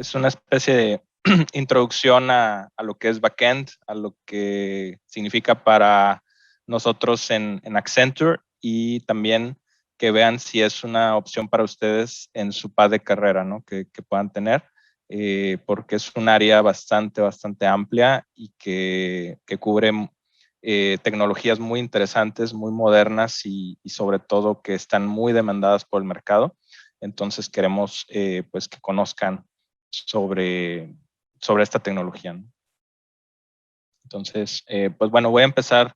es una especie de introducción a lo que es backend, a lo que significa para nosotros en Accenture y también que vean si es una opción para ustedes en su path de carrera, ¿no? Que puedan tener, porque es un área bastante amplia y que cubre tecnologías muy interesantes, muy modernas y sobre todo que están muy demandadas por el mercado. Entonces queremos pues que conozcan sobre esta tecnología, ¿no? Entonces, pues bueno, voy a empezar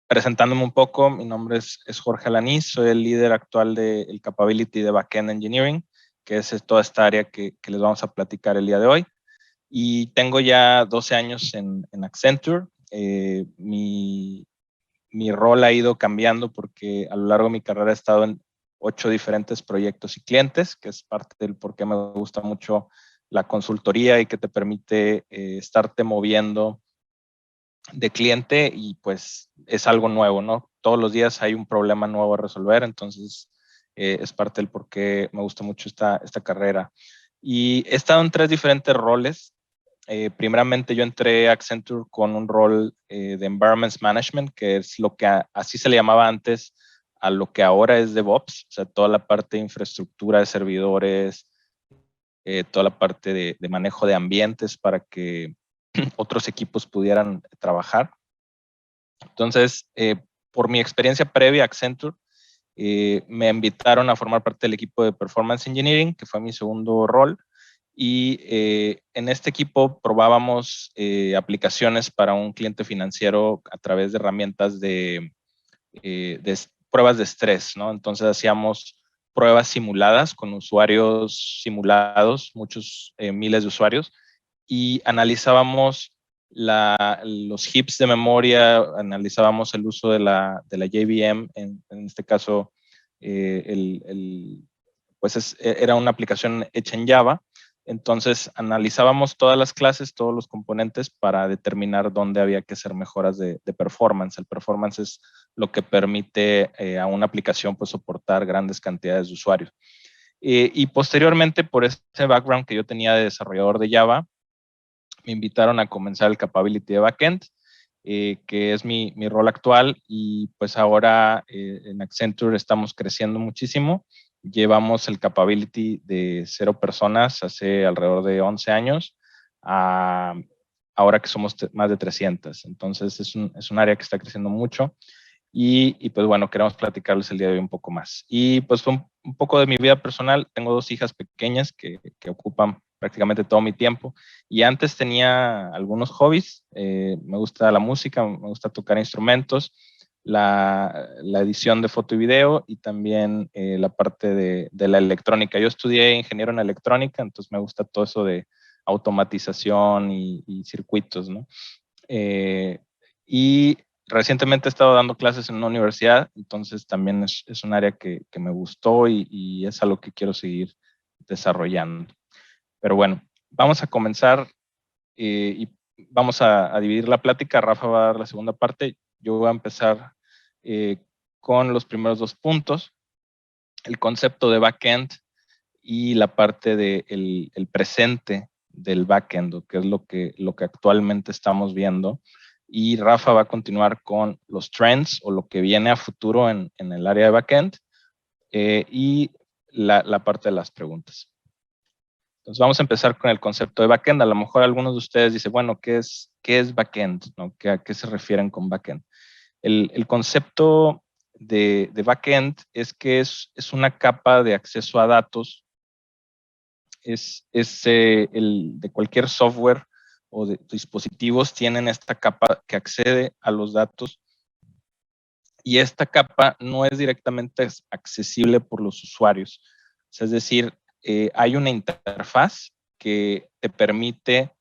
presentándome un poco. Mi nombre es Jorge Alaniz, soy el líder actual del Capability de Backend Engineering, que es toda esta área que les vamos a platicar el día de hoy. Y tengo ya 12 años en Accenture. Mi rol ha ido cambiando porque a lo largo de mi carrera he estado en 8 diferentes proyectos y clientes, que es parte del por qué me gusta mucho la consultoría y que te permite estarte moviendo de cliente y pues es algo nuevo, ¿no? Todos los días hay un problema nuevo a resolver, entonces es parte del por qué me gusta mucho esta carrera. Y he estado en 3 diferentes roles. Primeramente yo entré a Accenture con un rol de Environment Management, que es lo que así se le llamaba antes a lo que ahora es DevOps, o sea, toda la parte de infraestructura de servidores, toda la parte de manejo de ambientes para que otros equipos pudieran trabajar. Entonces, por mi experiencia previa a Accenture, me invitaron a formar parte del equipo de Performance Engineering, que fue mi segundo rol. Y en este equipo probábamos aplicaciones para un cliente financiero a través de herramientas de pruebas de estrés, ¿no? Entonces hacíamos pruebas simuladas con usuarios simulados, muchos miles de usuarios, y analizábamos los heaps de memoria, analizábamos el uso de la JVM, en este caso, pues era una aplicación hecha en Java. Entonces analizábamos todas las clases, todos los componentes para determinar dónde había que hacer mejoras de performance. El performance es lo que permite a una aplicación pues, soportar grandes cantidades de usuarios. Y posteriormente, por ese background que yo tenía de desarrollador de Java, me invitaron a comenzar el Capability de Backend, que es mi rol actual. Y pues ahora en Accenture estamos creciendo muchísimo. Llevamos el Capability de 0 personas hace alrededor de 11 años, a ahora que somos más de 300. Entonces es un área que está creciendo mucho. Y pues bueno, queremos platicarles el día de hoy un poco más. Y pues un poco de mi vida personal. Tengo 2 hijas pequeñas que ocupan prácticamente todo mi tiempo. Y antes tenía algunos hobbies. Me gusta la música, me gusta tocar instrumentos, la edición de foto y video y también la parte de la electrónica. Yo estudié ingeniero en electrónica, entonces me gusta todo eso de automatización y circuitos, ¿no? Y recientemente he estado dando clases en una universidad, entonces también es un área que me gustó y es algo que quiero seguir desarrollando. Pero bueno, vamos a comenzar y vamos a dividir la plática. Rafa va a dar la segunda parte. Yo voy a empezar con los primeros 2 puntos, el concepto de backend y la parte del el presente del backend, que es lo que actualmente estamos viendo. Y Rafa va a continuar con los trends o lo que viene a futuro en el área de backend y la parte de las preguntas. Entonces vamos a empezar con el concepto de backend. A lo mejor algunos de ustedes dicen, bueno, ¿qué es backend? ¿No? ¿A qué se refieren con backend? El concepto de backend es que es una capa de acceso a datos. Es el de cualquier software o de dispositivos tienen esta capa que accede a los datos, y esta capa no es directamente accesible por los usuarios. O sea, es decir, hay una interfaz que te permite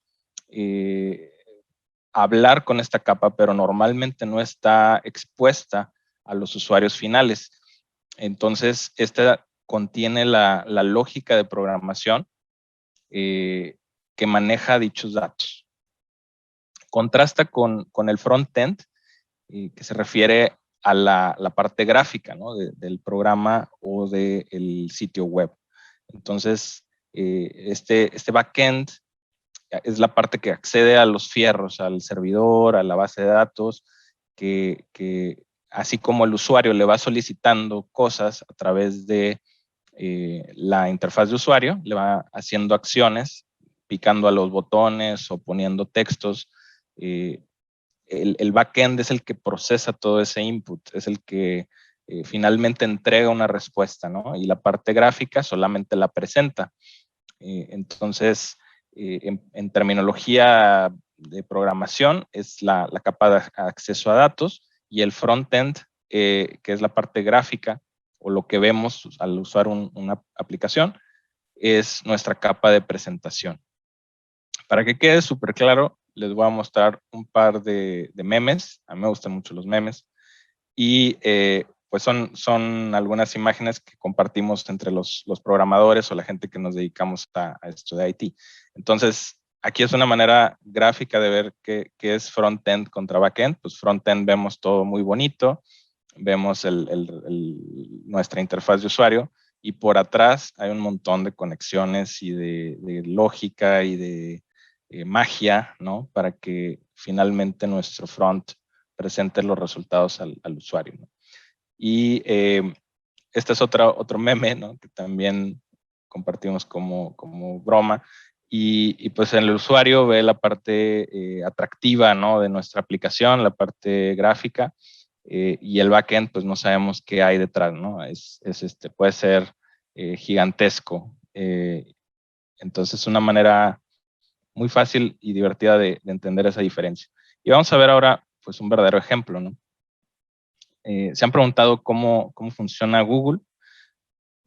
hablar con esta capa, pero normalmente no está expuesta a los usuarios finales. Entonces, esta contiene la lógica de programación que maneja dichos datos. Contrasta con el frontend, que se refiere a la parte gráfica, ¿no? del programa o del sitio web. Entonces, este backend es la parte que accede a los fierros, al servidor, a la base de datos, que así como el usuario le va solicitando cosas a través de la interfaz de usuario, le va haciendo acciones, picando a los botones o poniendo textos. El backend es el que procesa todo ese input, es el que finalmente entrega una respuesta, ¿no? Y la parte gráfica solamente la presenta. Entonces, en terminología de programación, es la capa de acceso a datos, y el frontend, que es la parte gráfica, o lo que vemos al usar una aplicación, es nuestra capa de presentación. Para que quede súper claro, les voy a mostrar un par de memes. A mí me gustan mucho los memes. Y pues son algunas imágenes que compartimos entre los programadores o la gente que nos dedicamos a esto de IT. Entonces, aquí es una manera gráfica de ver qué es frontend contra backend. Pues frontend vemos todo muy bonito, vemos nuestra interfaz de usuario, y por atrás hay un montón de conexiones y de lógica y de magia, ¿no? Para que finalmente nuestro front presente los resultados al usuario, ¿no? Y este es otro meme, ¿no? Que también compartimos como broma. Y pues el usuario ve la parte atractiva, ¿no? De nuestra aplicación, la parte gráfica, y el backend, pues no sabemos qué hay detrás, ¿no? Puede ser gigantesco. Entonces, una manera muy fácil y divertida de entender esa diferencia. Y vamos a ver ahora, pues, un verdadero ejemplo, ¿no? Se han preguntado cómo funciona Google.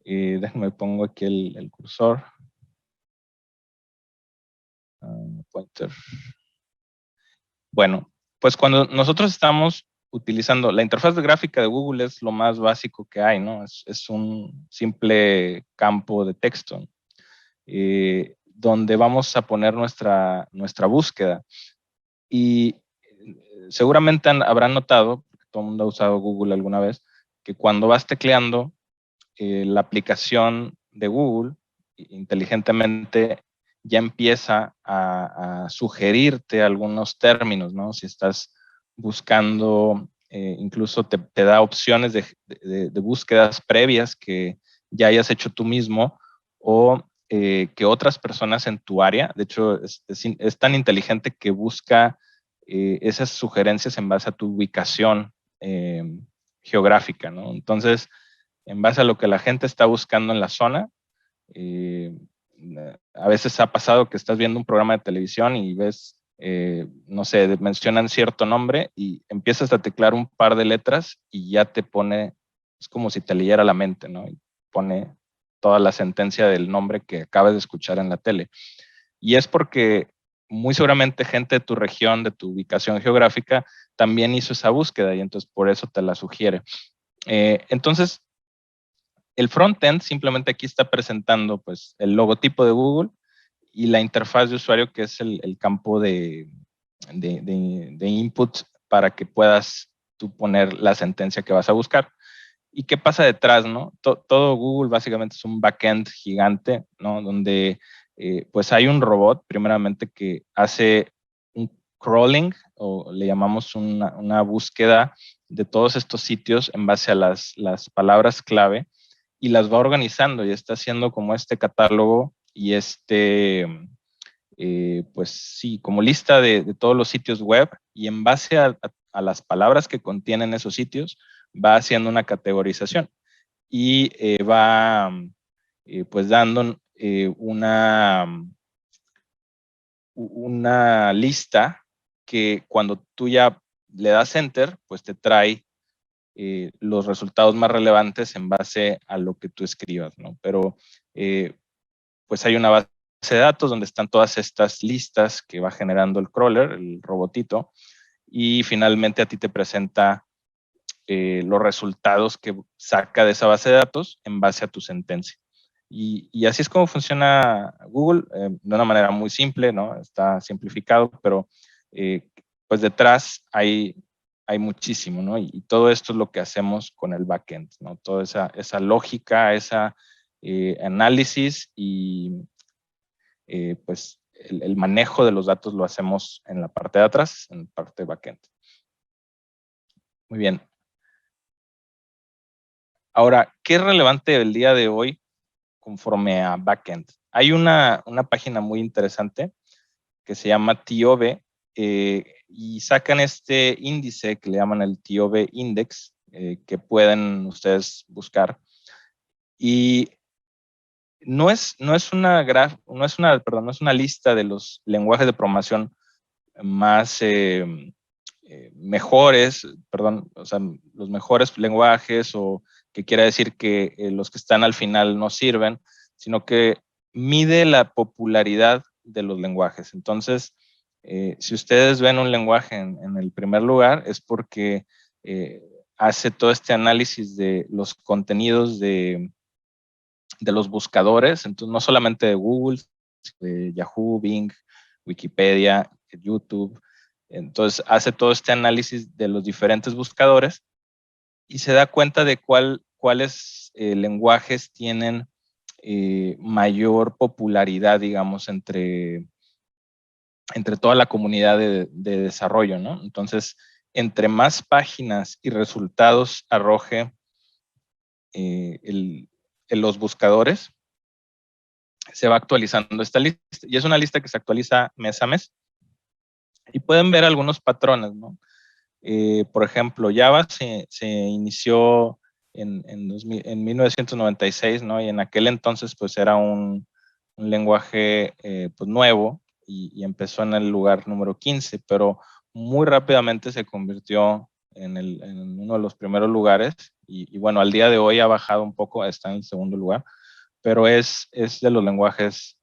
Déjenme pongo aquí el cursor. Pointer. Bueno, pues cuando nosotros estamos utilizando la interfaz de gráfica de Google, es lo más básico que hay, ¿no? Es un simple campo de texto, donde vamos a poner nuestra búsqueda. Y seguramente habrán notado, porque todo el mundo ha usado Google alguna vez, que cuando vas tecleando, la aplicación de Google inteligentemente ya empieza a sugerirte algunos términos, ¿no? Si estás buscando, incluso te da opciones de búsquedas previas que ya hayas hecho tú mismo, o que otras personas en tu área. De hecho, es tan inteligente que busca esas sugerencias en base a tu ubicación geográfica, ¿no? Entonces, en base a lo que la gente está buscando en la zona, a veces ha pasado que estás viendo un programa de televisión y ves, no sé, mencionan cierto nombre y empiezas a teclear un par de letras y ya te pone, es como si te leyera la mente, ¿no? Y pone toda la sentencia del nombre que acabas de escuchar en la tele. Y es porque muy seguramente gente de tu región, de tu ubicación geográfica, también hizo esa búsqueda, y entonces por eso te la sugiere. Entonces, el frontend simplemente aquí está presentando, pues, el logotipo de Google y la interfaz de usuario, que es el campo de input para que puedas tú poner la sentencia que vas a buscar. ¿Y qué pasa detrás, no? Todo Google básicamente es un backend gigante, ¿no? Donde pues hay un robot, primeramente, que hace un crawling, o le llamamos una búsqueda de todos estos sitios en base a las palabras clave, y las va organizando y está haciendo como este catálogo y pues sí, como lista de todos los sitios web, y en base a las palabras que contienen esos sitios, va haciendo una categorización y va pues dando una lista que cuando tú ya le das enter, pues te trae los resultados más relevantes en base a lo que tú escribas, ¿no? Pero pues hay una base de datos donde están todas estas listas que va generando el crawler, el robotito, y finalmente a ti te presenta los resultados que saca de esa base de datos en base a tu sentencia. Y así es como funciona Google, de una manera muy simple, ¿no? Está simplificado, pero pues detrás hay muchísimo, ¿no? Y todo esto es lo que hacemos con el backend, ¿no? Toda esa lógica, esa análisis y pues el manejo de los datos lo hacemos en la parte de atrás, en la parte backend. Muy bien. Ahora, ¿qué es relevante el día de hoy conforme a backend? Hay una página muy interesante que se llama TIOBE, y sacan este índice que le llaman el TIOBE Index, que pueden ustedes buscar. Y no es una lista de los lenguajes de programación más mejores, o sea, los mejores lenguajes, o que quiera decir que los que están al final no sirven, sino que mide la popularidad de los lenguajes. Entonces, si ustedes ven un lenguaje en el primer lugar, es porque hace todo este análisis de los contenidos de los buscadores, entonces no solamente de Google, de Yahoo, Bing, Wikipedia, YouTube. Entonces hace todo este análisis de los diferentes buscadores y se da cuenta de cuáles lenguajes tienen mayor popularidad, digamos, entre toda la comunidad de desarrollo, ¿no? Entonces, entre más páginas y resultados arroje los buscadores, se va actualizando esta lista. Y es una lista que se actualiza mes a mes. Y pueden ver algunos patrones, ¿no? Por ejemplo, Java se inició en 1996, ¿no? Y en aquel entonces, pues, era un lenguaje pues, nuevo y empezó en el lugar número 15, pero muy rápidamente se convirtió en uno de los primeros lugares y bueno, al día de hoy ha bajado un poco, está en el segundo lugar, pero es de los lenguajes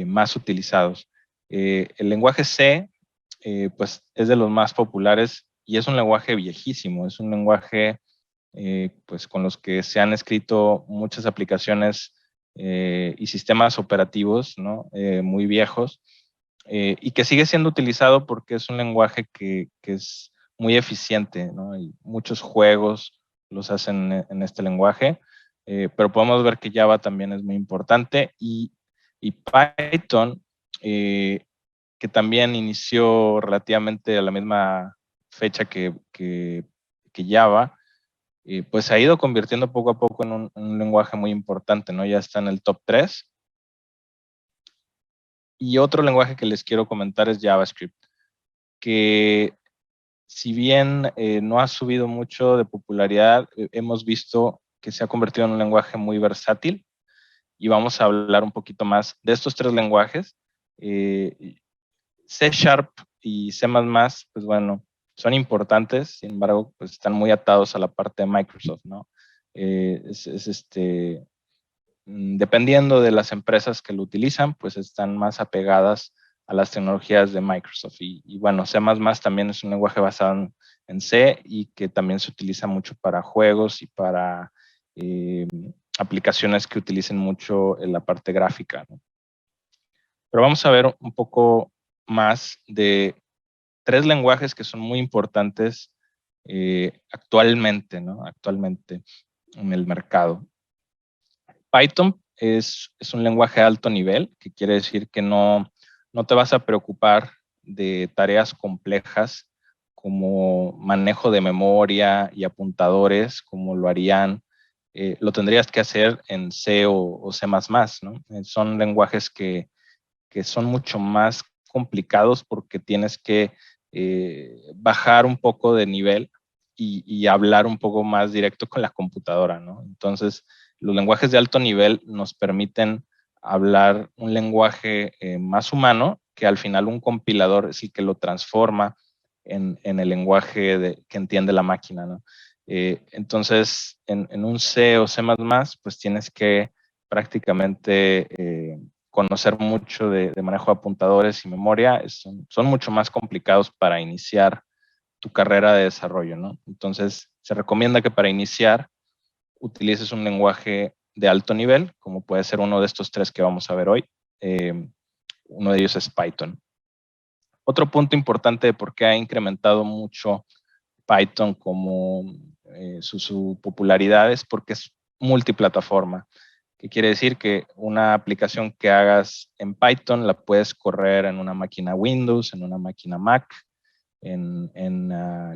más utilizados. El lenguaje C, pues es de los más populares y es un lenguaje viejísimo, es un lenguaje pues con los que se han escrito muchas aplicaciones y sistemas operativos, ¿no? Muy viejos, y que sigue siendo utilizado porque es un lenguaje que es muy eficiente, ¿no? Y muchos juegos los hacen en este lenguaje, pero podemos ver que Java también es muy importante y Python, que también inició relativamente a la misma fecha que Java, pues se ha ido convirtiendo poco a poco en un lenguaje muy importante, ¿no? Ya está en el top 3. Y otro lenguaje que les quiero comentar es JavaScript, que si bien no ha subido mucho de popularidad, hemos visto que se ha convertido en un lenguaje muy versátil y vamos a hablar un poquito más de estos tres lenguajes. C# y C++, pues bueno, son importantes, sin embargo, pues están muy atados a la parte de Microsoft, ¿no? Dependiendo de las empresas que lo utilizan, pues están más apegadas a las tecnologías de Microsoft. Y bueno, C++ también es un lenguaje basado en C y que también se utiliza mucho para juegos y para aplicaciones que utilicen mucho en la parte gráfica, ¿no? Pero vamos a ver un poco más de tres lenguajes que son muy importantes actualmente, ¿no? Actualmente en el mercado. Python es un lenguaje de alto nivel, que quiere decir que no te vas a preocupar de tareas complejas como manejo de memoria y apuntadores, como lo harían, lo tendrías que hacer en C o C++, ¿no? Son lenguajes que son mucho más complicados porque tienes que bajar un poco de nivel y hablar un poco más directo con la computadora, ¿no? Entonces, los lenguajes de alto nivel nos permiten hablar un lenguaje más humano, que al final un compilador es el que lo transforma en el lenguaje que entiende la máquina, ¿no? Entonces, en un C o C++, pues tienes que prácticamente conocer mucho de manejo de apuntadores y memoria, son mucho más complicados para iniciar tu carrera de desarrollo, ¿no? Entonces, se recomienda que para iniciar utilices un lenguaje de alto nivel, como puede ser uno de estos tres que vamos a ver hoy. Uno de ellos es Python. Otro punto importante de por qué ha incrementado mucho Python como su popularidad es porque es multiplataforma. ¿Qué quiere decir? Que una aplicación que hagas en Python la puedes correr en una máquina Windows, en una máquina Mac, en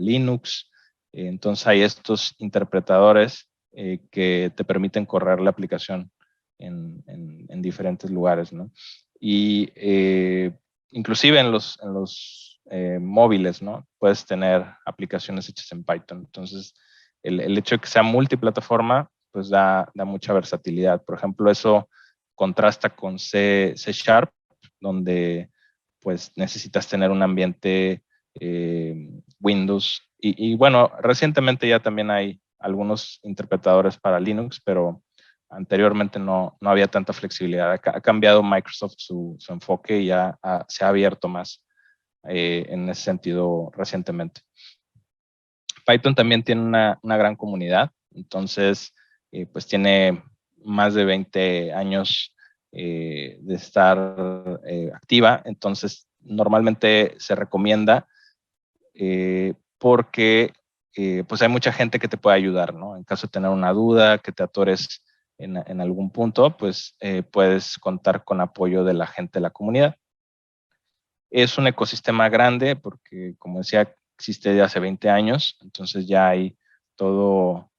Linux. Entonces hay estos interpretadores que te permiten correr la aplicación en diferentes lugares, ¿no? Y inclusive en los móviles, ¿no? Puedes tener aplicaciones hechas en Python. Entonces, el hecho de que sea multiplataforma, pues da mucha versatilidad. Por ejemplo, eso contrasta con C Sharp, donde pues necesitas tener un ambiente Windows. Y bueno, recientemente ya también hay algunos interpretadores para Linux, pero anteriormente no había tanta flexibilidad. Ha cambiado Microsoft su enfoque y ya se ha abierto más en ese sentido recientemente. Python también tiene una gran comunidad, entonces pues tiene más de 20 años de estar activa, entonces normalmente se recomienda porque pues hay mucha gente que te puede ayudar, ¿no? En caso de tener una duda, que te atores en algún punto, pues puedes contar con apoyo de la gente de la comunidad. Es un ecosistema grande porque, como decía, existe desde hace 20 años, entonces ya hay todo,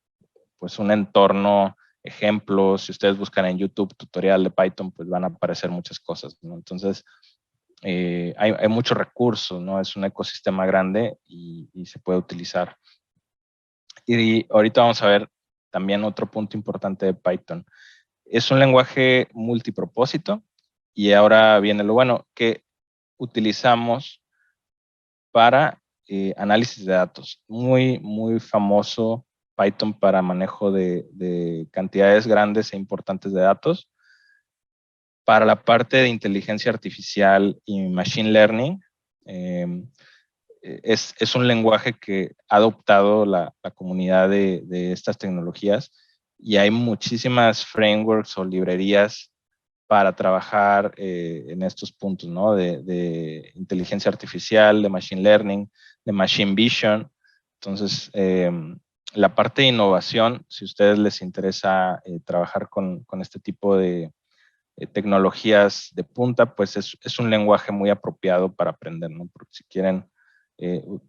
pues un entorno, ejemplos. Si ustedes buscan en YouTube tutorial de Python, pues van a aparecer muchas cosas, ¿no? Entonces, hay muchos recursos, ¿no? Es un ecosistema grande y se puede utilizar. Y ahorita vamos a ver también otro punto importante de Python. Es un lenguaje multipropósito y ahora viene lo bueno, que utilizamos para análisis de datos. Muy famoso Python para manejo de cantidades grandes e importantes de datos. Para la parte de inteligencia artificial y machine learning, es un lenguaje que ha adoptado la comunidad de estas tecnologías y hay muchísimas frameworks o librerías para trabajar en estos puntos, ¿no? De inteligencia artificial, de machine learning, de machine vision. Entonces, la parte de innovación, si a ustedes les interesa trabajar con este tipo de tecnologías de punta, pues es un lenguaje muy apropiado para aprender, ¿no? Porque si quieren,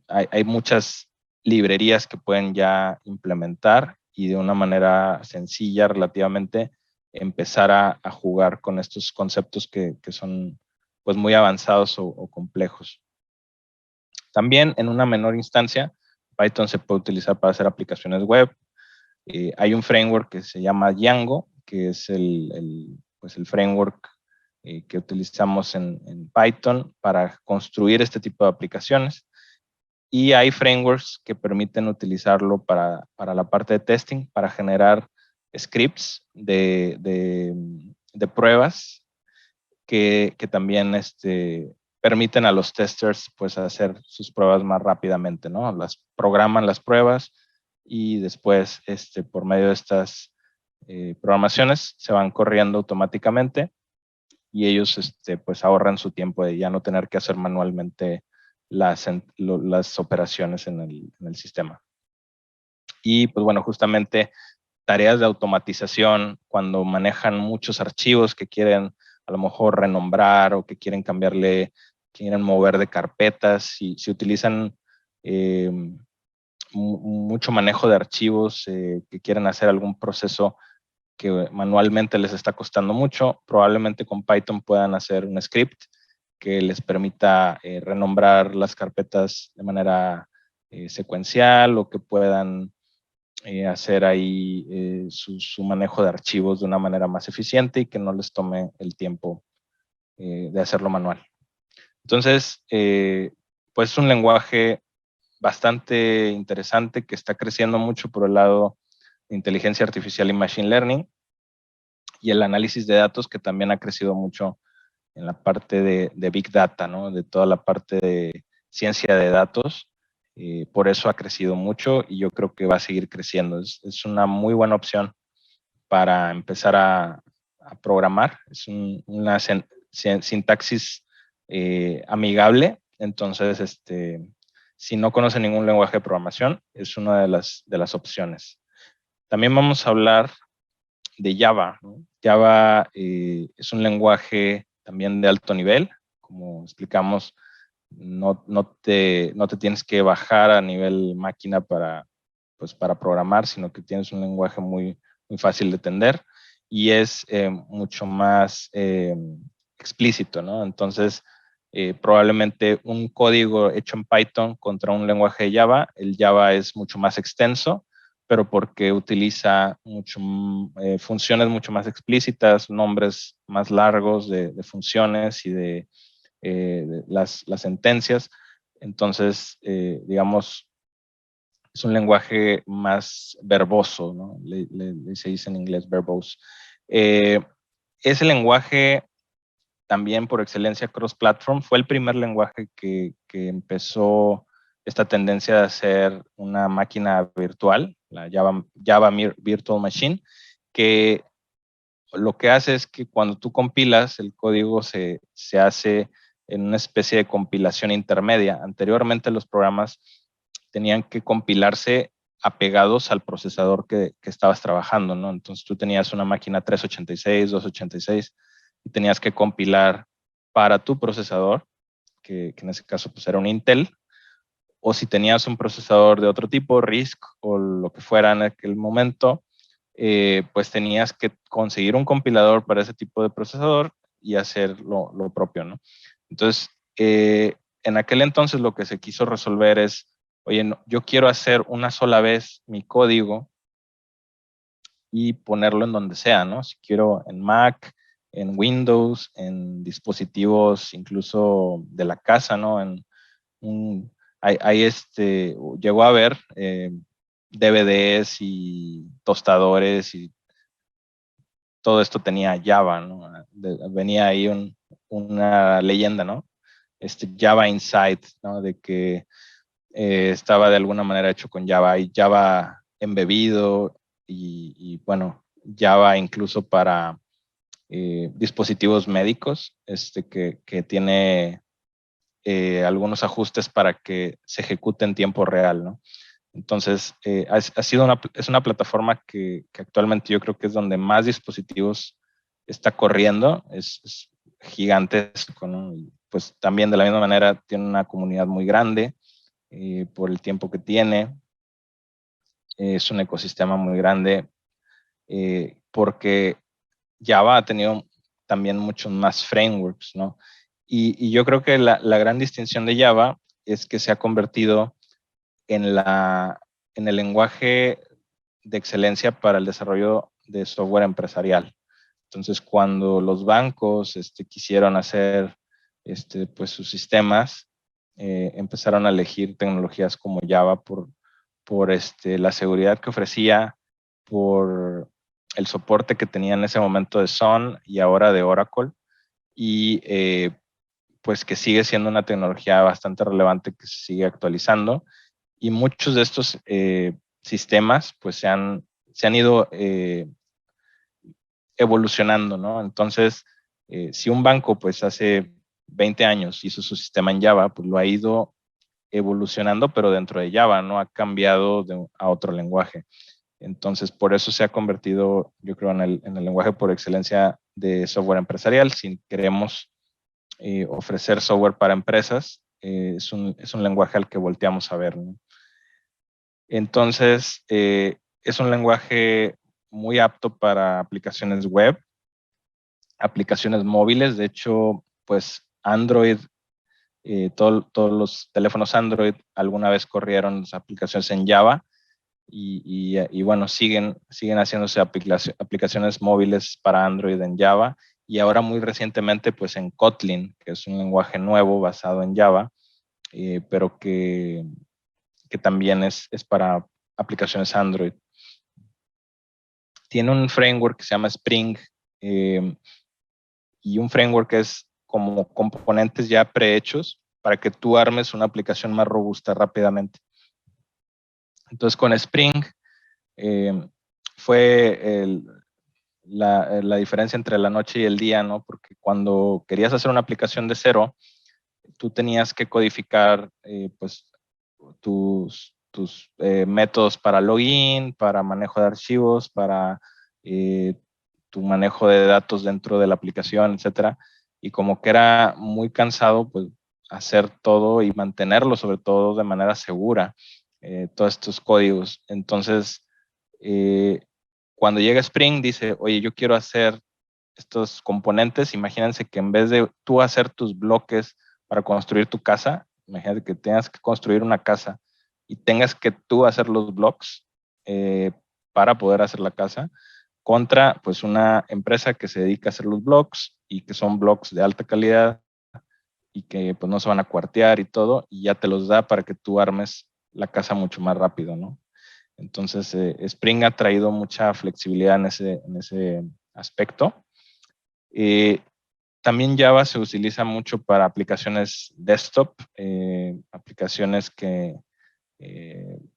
hay muchas librerías que pueden ya implementar y de una manera sencilla relativamente empezar a jugar con estos conceptos que son pues muy avanzados o complejos. También en una menor instancia, Python se puede utilizar para hacer aplicaciones web. Hay un framework que se llama Django, que es pues el framework que utilizamos en Python para construir este tipo de aplicaciones. Y hay frameworks que permiten utilizarlo para la parte de testing, para generar scripts de pruebas que también permiten a los testers pues hacer sus pruebas más rápidamente, ¿no? Programan las pruebas y después por medio de estas programaciones se van corriendo automáticamente y ellos pues ahorran su tiempo de ya no tener que hacer manualmente las operaciones en el sistema. Y pues bueno, justamente tareas de automatización cuando manejan muchos archivos que quieren a lo mejor renombrar o que quieren cambiarle, quieren mover de carpetas, si utilizan mucho manejo de archivos, que quieren hacer algún proceso que manualmente les está costando mucho, probablemente con Python puedan hacer un script que les permita renombrar las carpetas de manera secuencial o que puedan hacer ahí su manejo de archivos de una manera más eficiente y que no les tome el tiempo de hacerlo manual. Entonces, pues es un lenguaje bastante interesante que está creciendo mucho por el lado de inteligencia artificial y machine learning y el análisis de datos que también ha crecido mucho en la parte de Big Data, ¿no? De toda la parte de ciencia de datos. Por eso ha crecido mucho y yo creo que va a seguir creciendo. Es una muy buena opción para empezar a programar. Es una sintaxis amigable. Entonces, si no conoce ningún lenguaje de programación, es una de las opciones. También vamos a hablar de Java, ¿no? Java es un lenguaje también de alto nivel, como explicamos, no te tienes que bajar a nivel máquina para programar, sino que tienes un lenguaje muy fácil de entender y es mucho más explícito, ¿no? Entonces, probablemente un código hecho en Python contra un lenguaje de Java, el Java es mucho más extenso, pero porque utiliza funciones mucho más explícitas, nombres más largos de funciones y de las sentencias. Entonces, digamos, es un lenguaje más verboso, ¿no? Se dice en inglés verbose. Ese lenguaje también por excelencia cross-platform fue el primer lenguaje que empezó esta tendencia de hacer una máquina virtual, la Java Virtual Machine, que lo que hace es que cuando tú compilas, el código se hace en una especie de compilación intermedia. Anteriormente los programas tenían que compilarse apegados al procesador que estabas trabajando, ¿no? Entonces tú tenías una máquina 386, 286 y tenías que compilar para tu procesador, que en ese caso pues era un Intel, o si tenías un procesador de otro tipo, RISC o lo que fuera en aquel momento, pues tenías que conseguir un compilador para ese tipo de procesador y hacer lo propio, ¿no? Entonces, en aquel entonces lo que se quiso resolver es, oye, no, yo quiero hacer una sola vez mi código y ponerlo en donde sea, ¿no? Si quiero en Mac, en Windows, en dispositivos incluso de la casa, ¿no? Llegó a haber DVDs y tostadores y todo esto tenía Java, ¿no? Venía ahí una leyenda, ¿no? Java Inside, ¿no? De que estaba de alguna manera hecho con Java y Java embebido y bueno, Java incluso para dispositivos médicos, que tiene algunos ajustes para que se ejecute en tiempo real, ¿no? Entonces, es una plataforma que actualmente yo creo que es donde más dispositivos está corriendo, es gigantesco, ¿no? Y pues también de la misma manera tiene una comunidad muy grande por el tiempo que tiene, es un ecosistema muy grande porque Java ha tenido también muchos más frameworks, ¿no? Y yo creo que la gran distinción de Java es que se ha convertido en el lenguaje de excelencia para el desarrollo de software empresarial. Entonces, cuando los bancos quisieron hacer pues, sus sistemas, empezaron a elegir tecnologías como Java por la seguridad que ofrecía, por el soporte que tenía en ese momento de Sun y ahora de Oracle, y pues que sigue siendo una tecnología bastante relevante que se sigue actualizando. Y muchos de estos sistemas pues se han ido evolucionando, ¿no? Entonces, si un banco pues hace 20 años hizo su sistema en Java, pues lo ha ido evolucionando, pero dentro de Java, no ha cambiado a otro lenguaje. Entonces, por eso se ha convertido, yo creo, en el lenguaje por excelencia de software empresarial. Si queremos ofrecer software para empresas, es un lenguaje al que volteamos a ver, ¿no? Entonces, es un lenguaje muy apto para aplicaciones web, aplicaciones móviles. De hecho, pues Android, todos los teléfonos Android alguna vez corrieron las aplicaciones en Java y bueno, siguen haciéndose aplicaciones móviles para Android en Java y ahora muy recientemente pues en Kotlin, que es un lenguaje nuevo basado en Java, pero que también es para aplicaciones Android. Tiene un framework que se llama Spring y un framework que es como componentes ya prehechos para que tú armes una aplicación más robusta rápidamente. Entonces con Spring fue la diferencia entre la noche y el día, ¿no? Porque cuando querías hacer una aplicación de cero, tú tenías que codificar pues tus métodos para login, para manejo de archivos, para tu manejo de datos dentro de la aplicación, etcétera. Y como que era muy cansado, pues hacer todo y mantenerlo, sobre todo de manera segura, todos estos códigos. Entonces, cuando llega Spring, dice, oye, yo quiero hacer estos componentes. Imagínense que en vez de tú hacer tus bloques para construir tu casa, imagínate que tengas que construir una casa y tengas que tú hacer los blocks para poder hacer la casa, contra pues una empresa que se dedica a hacer los blocks y que son blocks de alta calidad y que pues no se van a cuartear y todo, y ya te los da para que tú armes la casa mucho más rápido, ¿no? Entonces, Spring ha traído mucha flexibilidad en ese aspecto. También Java se utiliza mucho para aplicaciones desktop, aplicaciones que,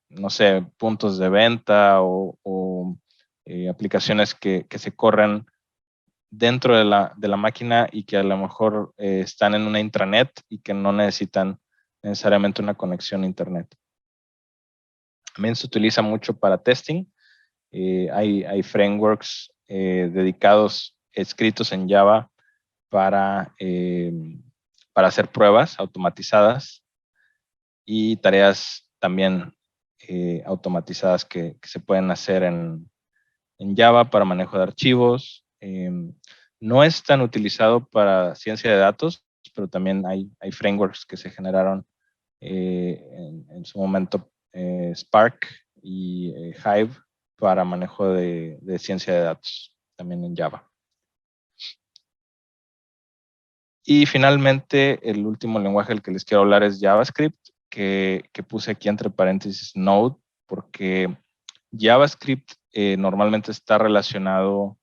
no sé, puntos de venta o aplicaciones que se corren dentro de la máquina y que a lo mejor están en una intranet y que no necesitan necesariamente una conexión a internet. También se utiliza mucho para testing. Hay frameworks dedicados, escritos en Java para hacer pruebas automatizadas y tareas también automatizadas que se pueden hacer en Java para manejo de archivos. No es tan utilizado para ciencia de datos, pero también hay frameworks que se generaron en su momento, Spark y Hive para manejo de ciencia de datos, también en Java. Y finalmente, el último lenguaje del que les quiero hablar es JavaScript, que puse aquí entre paréntesis Node, porque JavaScript normalmente está relacionado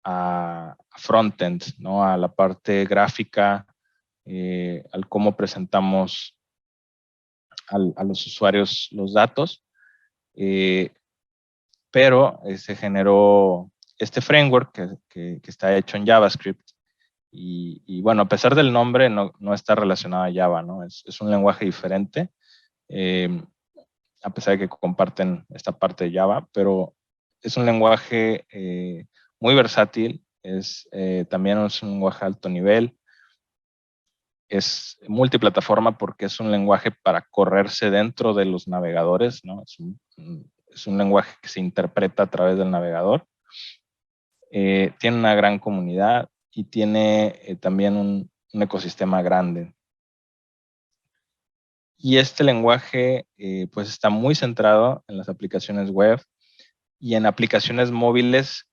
a frontend, ¿no? A la parte gráfica, al cómo presentamos a los usuarios los datos. Pero se generó este framework que está hecho en JavaScript. Y bueno, a pesar del nombre, no está relacionado a Java, ¿no? Es un lenguaje diferente, a pesar de que comparten esta parte de Java, pero es un lenguaje muy versátil, también es un lenguaje alto nivel, es multiplataforma porque es un lenguaje para correrse dentro de los navegadores, ¿no? Es un lenguaje que se interpreta a través del navegador. Tiene una gran comunidad y tiene también un ecosistema grande. Y este lenguaje pues está muy centrado en las aplicaciones web y en aplicaciones móviles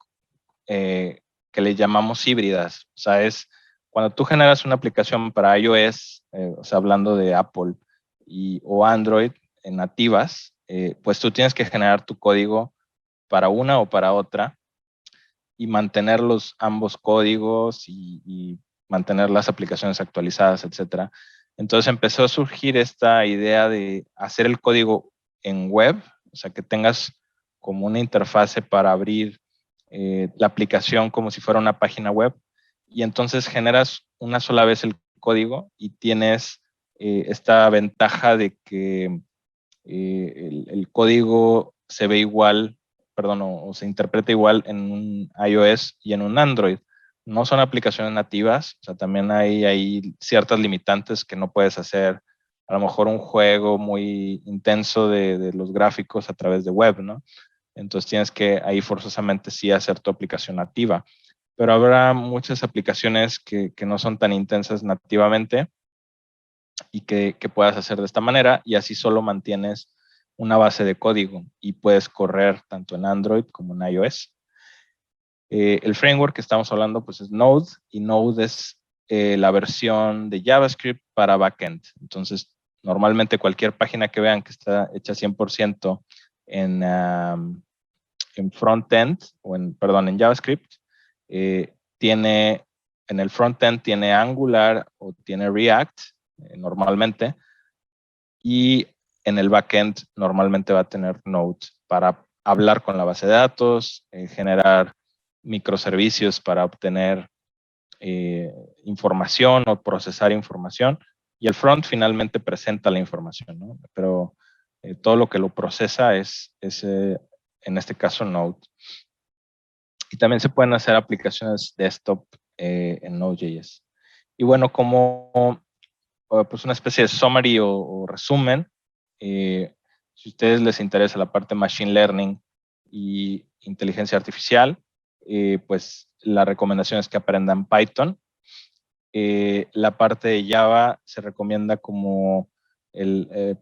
que le llamamos híbridas. O sea, es cuando tú generas una aplicación para iOS, o sea, hablando de Apple o Android en nativas, pues tú tienes que generar tu código para una o para otra y mantener ambos códigos y mantener las aplicaciones actualizadas, etcétera. Entonces empezó a surgir esta idea de hacer el código en web, o sea, que tengas como una interfase para abrir la aplicación como si fuera una página web, y entonces generas una sola vez el código y tienes esta ventaja de que el código se ve igual, perdón, o se interpreta igual en un iOS y en un Android. No son aplicaciones nativas, o sea, también hay ciertas limitantes que no puedes hacer, a lo mejor un juego muy intenso de los gráficos a través de web, ¿no? Entonces tienes que ahí forzosamente sí hacer tu aplicación nativa. Pero habrá muchas aplicaciones que no son tan intensas nativamente y que puedas hacer de esta manera, y así solo mantienes una base de código y puedes correr tanto en Android como en iOS. El framework que estamos hablando pues es Node, y Node es la versión de JavaScript para backend. Entonces, normalmente cualquier página que vean que está hecha 100% en frontend, en JavaScript, en el frontend tiene Angular o tiene React normalmente, y en el backend normalmente va a tener Node para hablar con la base de datos, generar microservicios para obtener información o procesar información, y el front finalmente presenta la información, ¿no? Pero todo lo que lo procesa es en este caso Node. Y también se pueden hacer aplicaciones desktop en Node.js. Y bueno, como pues una especie de summary o resumen, si a ustedes les interesa la parte machine learning y inteligencia artificial, pues la recomendación es que aprendan Python. La parte de Java se recomienda como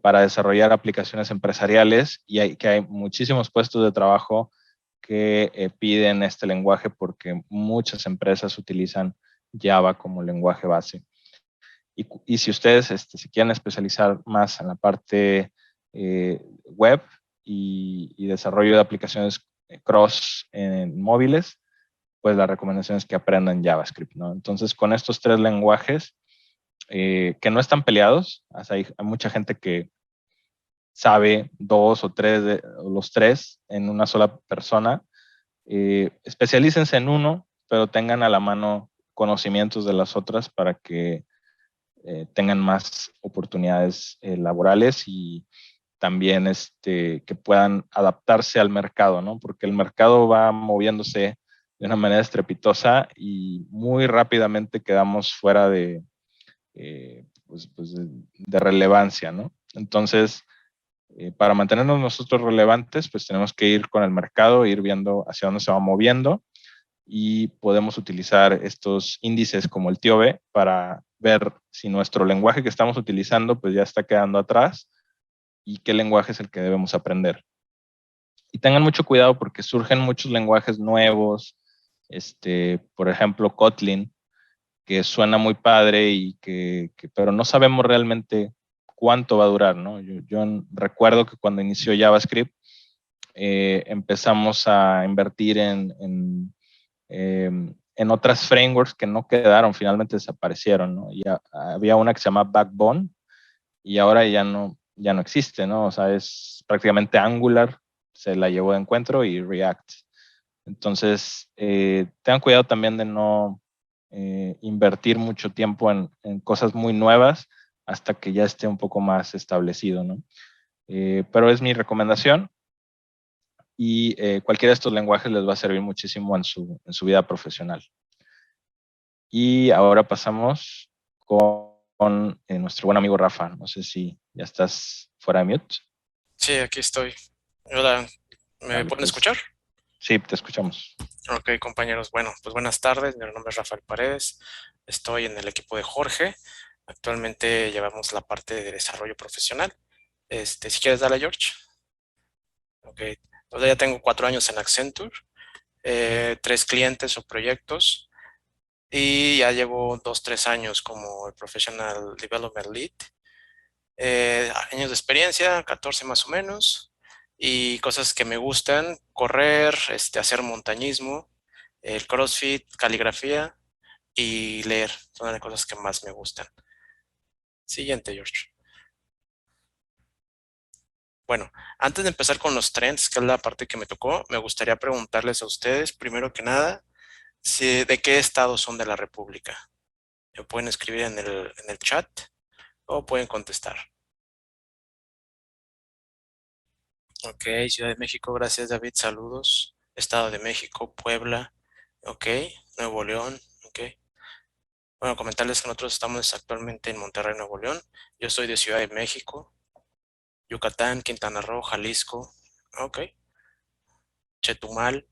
para desarrollar aplicaciones empresariales y hay muchísimos puestos de trabajo que piden este lenguaje porque muchas empresas utilizan Java como lenguaje base. Y si ustedes se quieren especializar más en la parte web y desarrollo de aplicaciones cross en móviles, pues la recomendación es que aprendan JavaScript, ¿no? Entonces, con estos tres lenguajes que no están peleados, hay mucha gente que sabe dos o tres, o los tres en una sola persona, especialícense en uno, pero tengan a la mano conocimientos de las otras para que tengan más oportunidades laborales y también que puedan adaptarse al mercado, ¿no? Porque el mercado va moviéndose de una manera estrepitosa y muy rápidamente quedamos fuera pues de relevancia, ¿no? Entonces, para mantenernos nosotros relevantes, pues tenemos que ir con el mercado, ir viendo hacia dónde se va moviendo y podemos utilizar estos índices como el TIOBE para ver si nuestro lenguaje que estamos utilizando pues ya está quedando atrás y qué lenguaje es el que debemos aprender. Y tengan mucho cuidado porque surgen muchos lenguajes nuevos, por ejemplo, Kotlin, que suena muy padre pero no sabemos realmente cuánto va a durar, ¿no? Yo recuerdo que cuando inició JavaScript empezamos a invertir en otras frameworks que no quedaron, finalmente desaparecieron, ¿no? Y había una que se llama Backbone y ahora ya no existe, ¿no? O sea, es prácticamente Angular, se la llevó de encuentro y React. Entonces, tengan cuidado también de no invertir mucho tiempo en cosas muy nuevas hasta que ya esté un poco más establecido, ¿no? Pero es mi recomendación y cualquiera de estos lenguajes les va a servir muchísimo en su vida profesional. Y ahora pasamos con nuestro buen amigo Rafa. No sé si ya estás fuera de mute. Sí, aquí estoy. Hola, ¿me Vale, pueden pues escuchar? sí, te escuchamos. Ok, compañeros. Bueno, pues buenas tardes. Mi nombre es Rafael Paredes. Estoy en el equipo de Jorge. Actualmente llevamos la parte de desarrollo profesional. Si quieres, dale, George. Ok. Entonces ya tengo 4 años en Accenture, 3 clientes o proyectos y ya llevo 2, 3 años como el Professional Development Lead. Años de experiencia, 14 más o menos, y cosas que me gustan: correr, hacer montañismo, el CrossFit, caligrafía y leer. Son las cosas que más me gustan. Siguiente, George. Bueno, antes de empezar con los trends, que es la parte que me tocó, me gustaría preguntarles a ustedes, primero que nada, de qué estado son de la República. Me pueden escribir en el chat o pueden contestar. Ok, Ciudad de México, gracias David, saludos. Estado de México, Puebla, ok, Nuevo León, ok. Bueno, comentarles que nosotros estamos actualmente en Monterrey, Nuevo León. Yo soy de Ciudad de México, Yucatán, Quintana Roo, Jalisco, ok. Chetumal,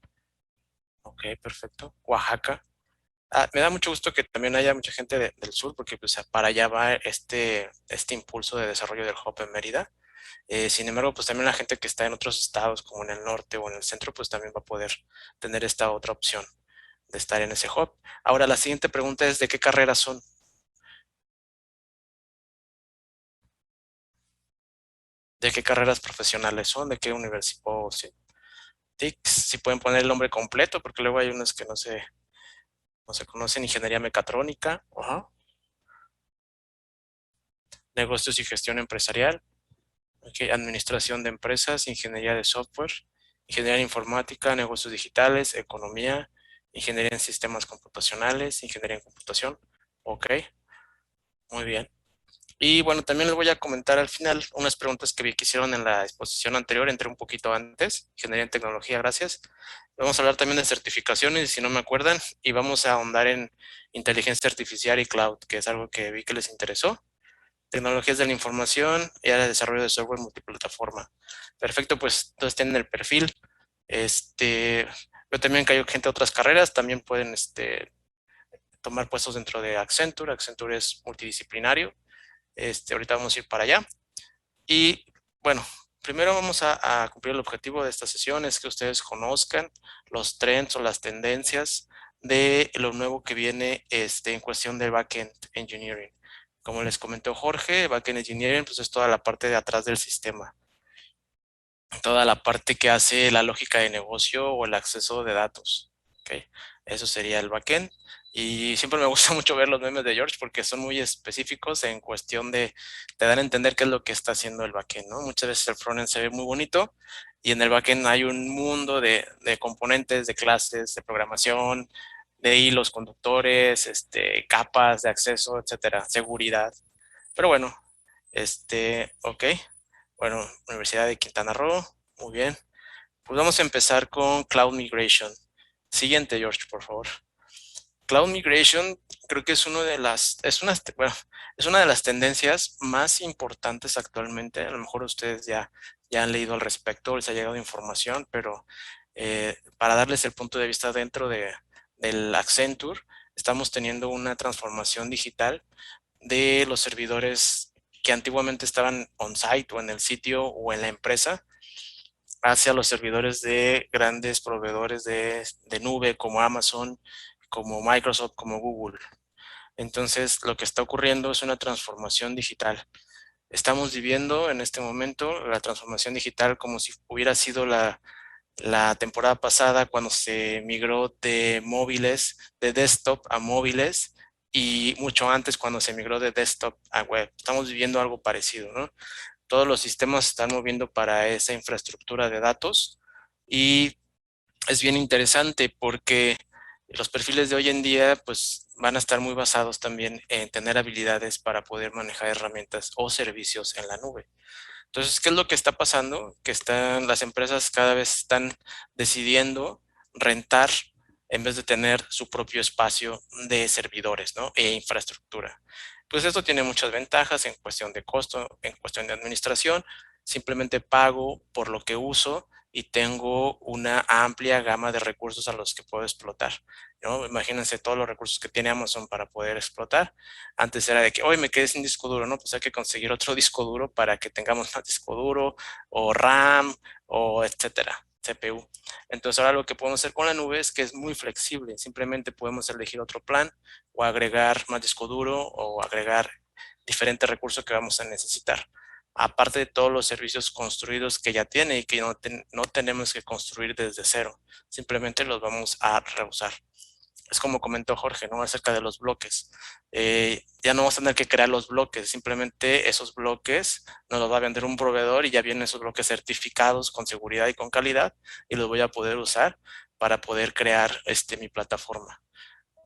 ok, perfecto. Oaxaca. Me da mucho gusto que también haya mucha gente del sur porque pues, para allá va este impulso de desarrollo del hub en Mérida. Sin embargo, pues también la gente que está en otros estados, como en el norte o en el centro, pues también va a poder tener esta otra opción de estar en ese hub. Ahora, la siguiente pregunta es: ¿de qué carreras son? ¿De qué carreras profesionales son? ¿De qué universidad? O si, TICS, si pueden poner el nombre completo, porque luego hay unos que no se conocen: ingeniería mecatrónica, ajá, negocios y gestión empresarial, okay, administración de empresas, ingeniería de software, ingeniería informática, negocios digitales, economía, ingeniería en sistemas computacionales, ingeniería en computación. Ok, muy bien. Y bueno, también les voy a comentar al final unas preguntas que vi que hicieron en la exposición anterior, entré un poquito antes, Ingeniería en Tecnología, gracias. Vamos a hablar también de certificaciones, si no me acuerdan, y vamos a ahondar en inteligencia artificial y cloud, que es algo que vi que les interesó. Tecnologías de la información y área de desarrollo de software multiplataforma. Perfecto, pues todos tienen el perfil. Yo también que hay gente de otras carreras, también pueden tomar puestos dentro de Accenture. Accenture es multidisciplinario. Ahorita vamos a ir para allá. Y bueno, primero vamos a cumplir el objetivo de esta sesión, es que ustedes conozcan los trends o las tendencias de lo nuevo que viene en cuestión del backend engineering. Como les comentó Jorge, backend engineering pues es toda la parte de atrás del sistema, toda la parte que hace la lógica de negocio o el acceso de datos. ¿Okay? Eso sería el backend. Y siempre me gusta mucho ver los memes de George porque son muy específicos en cuestión de dar a entender qué es lo que está haciendo el backend, ¿no? Muchas veces el frontend se ve muy bonito y en el backend hay un mundo de componentes, de clases, de programación, de hilos conductores, capas de acceso, etcétera, seguridad. Pero bueno, ok. Bueno, Universidad de Quintana Roo, muy bien. Pues vamos a empezar con Cloud Migration. Siguiente, George, por favor. Cloud Migration creo que es bueno, es una de las tendencias más importantes actualmente. A lo mejor ustedes ya han leído al respecto, les ha llegado información, pero para darles el punto de vista dentro del Accenture, estamos teniendo una transformación digital de los servidores que antiguamente estaban on-site o en el sitio o en la empresa hacia los servidores de grandes proveedores de nube como Amazon, como Microsoft, como Google. Entonces, lo que está ocurriendo es una transformación digital. Estamos viviendo en este momento la transformación digital como si hubiera sido la temporada pasada cuando se migró de móviles, de desktop a móviles y mucho antes cuando se migró de desktop a web. Estamos viviendo algo parecido, ¿no? Todos los sistemas se están moviendo para esa infraestructura de datos y es bien interesante porque los perfiles de hoy en día pues van a estar muy basados también en tener habilidades para poder manejar herramientas o servicios en la nube. Entonces, ¿qué es lo que está pasando? Que las empresas cada vez están decidiendo rentar en vez de tener su propio espacio de servidores, ¿no? E infraestructura. Pues esto tiene muchas ventajas en cuestión de costo, en cuestión de administración. Simplemente pago por lo que uso y tengo una amplia gama de recursos a los que puedo explotar, ¿no? Imagínense todos los recursos que tiene Amazon para poder explotar. Antes era de que hoy me quedé sin disco duro, ¿no? Pues hay que conseguir otro disco duro para que tengamos más disco duro o RAM o etcétera, CPU. Entonces ahora lo que podemos hacer con la nube es que es muy flexible. Simplemente podemos elegir otro plan o agregar más disco duro o agregar diferentes recursos que vamos a necesitar. Aparte de todos los servicios construidos que ya tiene y que no tenemos que construir desde cero. Simplemente los vamos a reusar. Es como comentó Jorge, ¿no? Acerca de los bloques. Ya no vamos a tener que crear los bloques, simplemente esos bloques nos los va a vender un proveedor y ya vienen esos bloques certificados con seguridad y con calidad y los voy a poder usar para poder crear mi plataforma.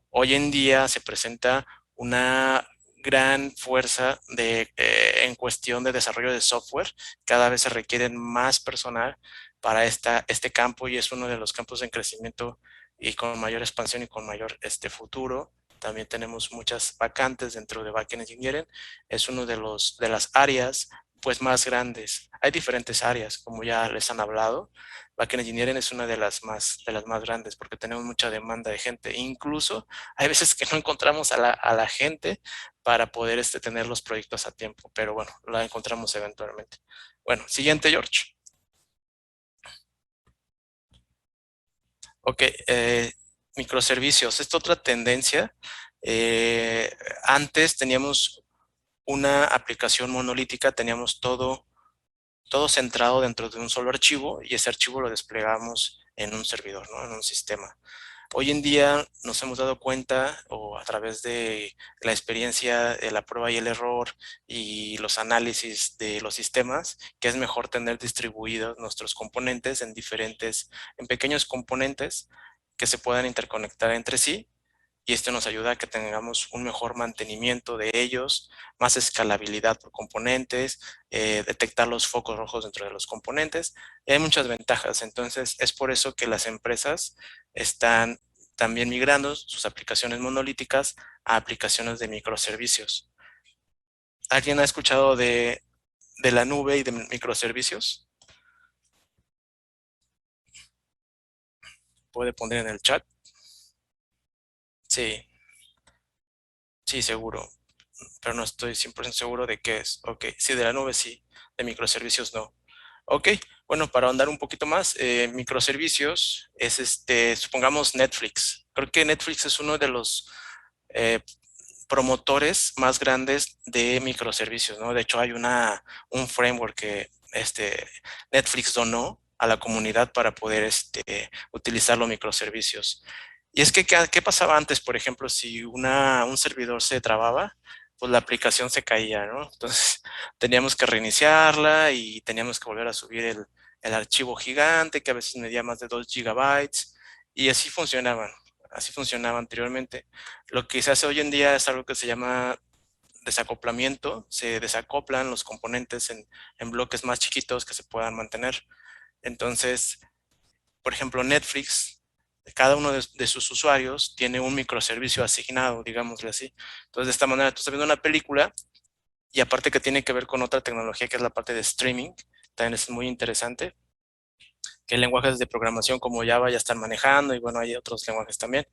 Hoy en día se presenta una gran fuerza en cuestión de desarrollo de software. Cada vez se requieren más personal para este campo y es uno de los campos en crecimiento y con mayor expansión y con mayor futuro. También tenemos muchas vacantes dentro de Backend Engineering. Es uno de las áreas pues más grandes. Hay diferentes áreas, como ya les han hablado. Backend Engineering es una de las más grandes porque tenemos mucha demanda de gente. Incluso hay veces que no encontramos a la gente para poder tener los proyectos a tiempo, pero bueno, la encontramos eventualmente. Bueno, siguiente, George. Ok, microservicios. Esta otra tendencia. Antes teníamos una aplicación monolítica, teníamos todo centrado dentro de un solo archivo y ese archivo lo desplegamos en un servidor, ¿no? En un sistema. Hoy en día nos hemos dado cuenta, o a través de la experiencia de la prueba y el error y los análisis de los sistemas, que es mejor tener distribuidos nuestros componentes en pequeños componentes que se puedan interconectar entre sí y esto nos ayuda a que tengamos un mejor mantenimiento de ellos, más escalabilidad por componentes, detectar los focos rojos dentro de los componentes. Y hay muchas ventajas. Entonces, es por eso que las empresas están también migrando sus aplicaciones monolíticas a aplicaciones de microservicios. ¿Alguien ha escuchado de la nube y de microservicios? Puede poner en el chat. Sí, sí, seguro, pero no estoy 100% seguro de qué es. Ok, sí, de la nube sí, de microservicios no. Ok, bueno, para ahondar un poquito más, microservicios es supongamos Netflix. Creo que Netflix es uno de los eh, promotores más grandes de microservicios, ¿no? De hecho, hay un framework que Netflix donó a la comunidad para poder utilizar los microservicios. Y es que, ¿qué pasaba antes? Por ejemplo, si un servidor se trababa, pues la aplicación se caía, ¿no? Entonces, teníamos que reiniciarla y teníamos que volver a subir el archivo gigante, que a veces medía más de 2 gigabytes, y así funcionaba anteriormente. Lo que se hace hoy en día es algo que se llama desacoplamiento, se desacoplan los componentes en bloques más chiquitos que se puedan mantener. Entonces, por ejemplo, Netflix, cada uno de sus usuarios tiene un microservicio asignado, digámosle así. Entonces, de esta manera, tú estás viendo una película y aparte que tiene que ver con otra tecnología que es la parte de streaming, también es muy interesante, que lenguajes de programación como Java ya están manejando y bueno, hay otros lenguajes también.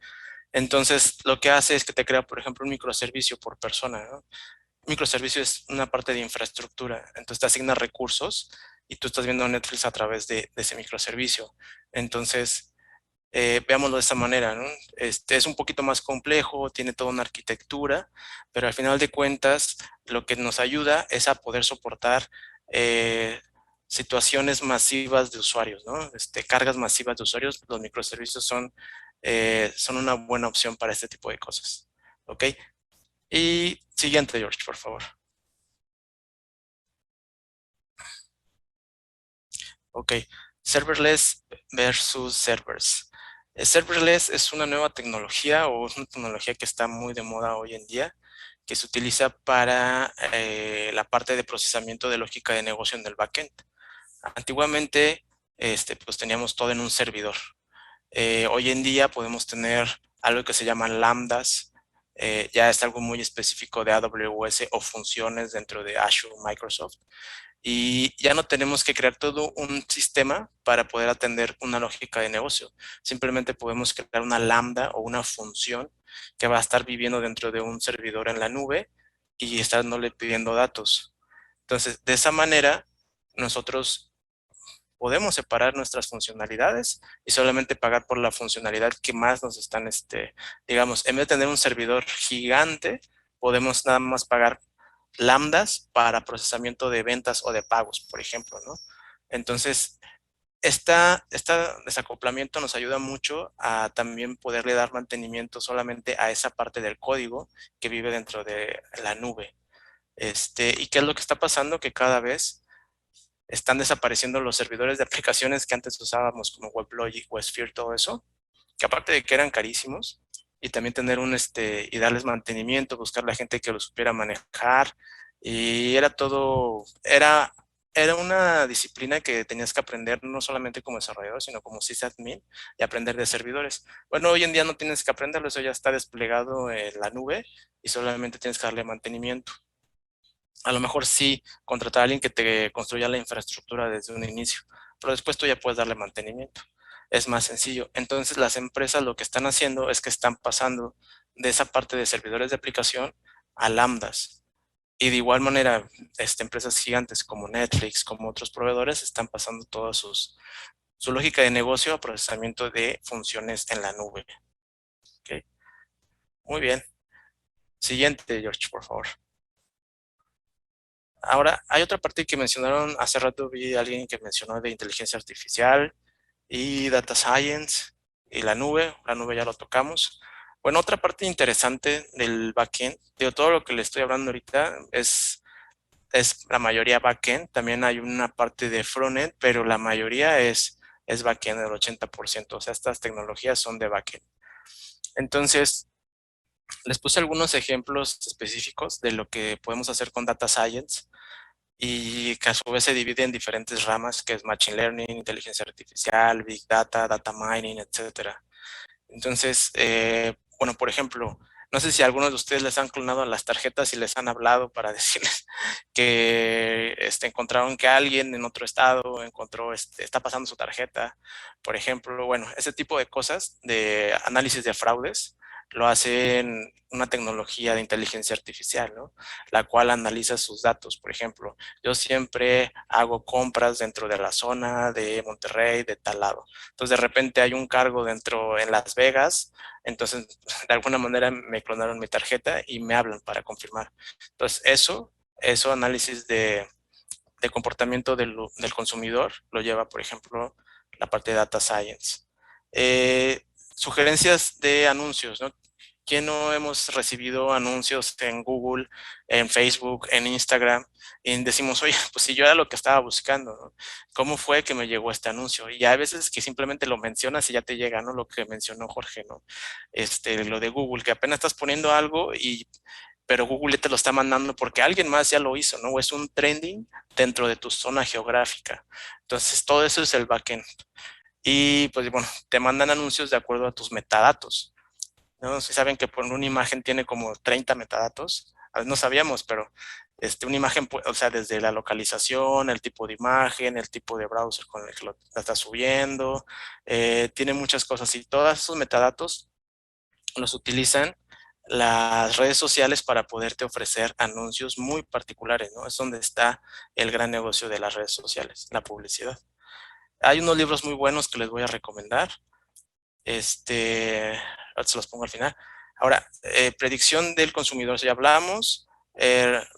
Entonces, lo que hace es que te crea, por ejemplo, un microservicio por persona, ¿no? Un microservicio es una parte de infraestructura, entonces te asigna recursos y tú estás viendo Netflix a través de ese microservicio. Entonces, veámoslo de esa manera, ¿no? Es un poquito más complejo, tiene toda una arquitectura, pero al final de cuentas lo que nos ayuda es a poder soportar eh, situaciones masivas de usuarios, ¿no? Cargas masivas de usuarios, los microservicios son una buena opción para este tipo de cosas, ¿ok? Y siguiente, George, por favor. Ok, serverless versus servers. Serverless es una nueva tecnología o es una tecnología que está muy de moda hoy en día, que se utiliza para la parte de procesamiento de lógica de negocio en el backend. Antiguamente, pues teníamos todo en un servidor. Hoy en día podemos tener algo que se llaman lambdas, ya es algo muy específico de AWS o funciones dentro de Azure Microsoft y ya no tenemos que crear todo un sistema para poder atender una lógica de negocio. Simplemente podemos crear una lambda o una función que va a estar viviendo dentro de un servidor en la nube y estándole pidiendo datos. Entonces, de esa manera, nosotros podemos separar nuestras funcionalidades y solamente pagar por la funcionalidad que más nos están, digamos, en vez de tener un servidor gigante, podemos nada más pagar lambdas para procesamiento de ventas o de pagos, por ejemplo, ¿no? Entonces, este desacoplamiento nos ayuda mucho a también poderle dar mantenimiento solamente a esa parte del código que vive dentro de la nube. ¿Y qué es lo que está pasando? Que cada vez están desapareciendo los servidores de aplicaciones que antes usábamos como WebLogic, WebSphere, todo eso, que aparte de que eran carísimos, y también tener y darles mantenimiento, buscar la gente que lo supiera manejar, y era una disciplina que tenías que aprender no solamente como desarrollador, sino como sysadmin y aprender de servidores. Bueno, hoy en día no tienes que aprenderlo, eso ya está desplegado en la nube y solamente tienes que darle mantenimiento. A lo mejor sí contratar a alguien que te construya la infraestructura desde un inicio, pero después tú ya puedes darle mantenimiento. Es más sencillo. Entonces las empresas lo que están haciendo es que están pasando de esa parte de servidores de aplicación a lambdas. Y de igual manera, empresas gigantes como Netflix, como otros proveedores, están pasando toda su lógica de negocio a procesamiento de funciones en la nube. ¿Okay? Muy bien. Siguiente, George, por favor. Ahora, hay otra parte que mencionaron, hace rato vi a alguien que mencionó de inteligencia artificial y data science y la nube ya lo tocamos. Bueno, otra parte interesante del backend, de todo lo que le estoy hablando ahorita es la mayoría backend, también hay una parte de frontend, pero la mayoría es backend, el 80%, o sea, estas tecnologías son de backend. Entonces, Les puse algunos ejemplos específicos de lo que podemos hacer con Data Science y que a su vez se divide en diferentes ramas, que es Machine Learning, inteligencia artificial, Big Data, Data Mining, etcétera. Entonces, bueno, por ejemplo, no sé si a algunos de ustedes les han clonado las tarjetas y les han hablado para decirles que encontraron que alguien en otro estado encontró, está pasando su tarjeta, por ejemplo. Bueno, ese tipo de cosas de análisis de fraudes lo hacen una tecnología de inteligencia artificial, ¿no? La cual analiza sus datos. Por ejemplo, yo siempre hago compras dentro de la zona de Monterrey, de tal lado. Entonces, de repente hay un cargo dentro en Las Vegas, entonces, de alguna manera me clonaron mi tarjeta y me hablan para confirmar. Entonces, eso análisis de comportamiento del consumidor lo lleva, por ejemplo, la parte de Data Science. Sugerencias de anuncios, ¿no? ¿Quién no hemos recibido anuncios en Google, en Facebook, en Instagram? Y decimos, oye, pues si yo era lo que estaba buscando, ¿no? ¿Cómo fue que me llegó este anuncio? Y hay veces que simplemente lo mencionas y ya te llega, ¿no? Lo que mencionó Jorge, ¿no? Lo de Google, que apenas estás poniendo algo pero Google te lo está mandando porque alguien más ya lo hizo, ¿no? O es un trending dentro de tu zona geográfica. Entonces, todo eso es el backend. Y pues bueno, te mandan anuncios de acuerdo a tus metadatos, ¿no? Si saben que por una imagen tiene como 30 metadatos, a veces no sabíamos, pero una imagen, o sea, desde la localización, el tipo de imagen, el tipo de browser con el que lo estás subiendo, tiene muchas cosas y todos esos metadatos los utilizan las redes sociales para poderte ofrecer anuncios muy particulares, ¿no? Es donde está el gran negocio de las redes sociales, la publicidad. Hay unos libros muy buenos que les voy a recomendar. Ahora se los pongo al final. Ahora, predicción del consumidor, ya hablamos.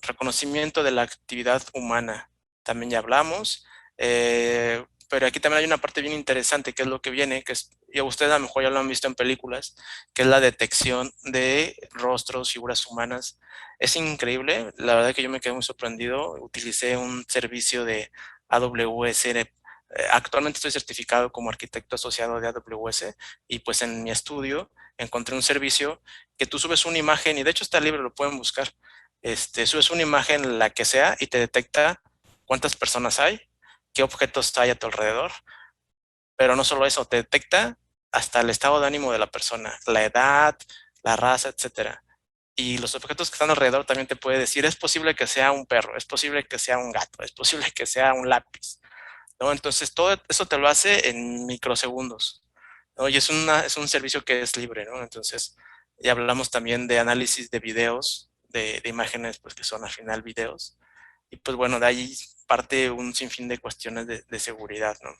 Reconocimiento de la actividad humana, también ya hablamos. Pero aquí también hay una parte bien interesante, que es lo que viene, que es, y ustedes a lo mejor ya lo han visto en películas, que es la detección de rostros, figuras humanas. Es increíble, la verdad que yo me quedé muy sorprendido. Utilicé un servicio de AWS. Actualmente estoy certificado como arquitecto asociado de AWS y pues en mi estudio encontré un servicio que tú subes una imagen y de hecho está libre, lo pueden buscar. Subes una imagen, la que sea, y te detecta cuántas personas hay, qué objetos hay a tu alrededor, pero no solo eso, te detecta hasta el estado de ánimo de la persona, la edad, la raza, etcétera. Y los objetos que están alrededor también te puede decir, es posible que sea un perro, es posible que sea un gato, es posible que sea un lápiz, ¿no? Entonces, todo eso te lo hace en microsegundos, ¿no? Y es un servicio que es libre, ¿no? Entonces, ya hablamos también de análisis de videos, de imágenes, pues que son al final videos. Y pues bueno, de ahí parte un sinfín de cuestiones de seguridad, ¿no?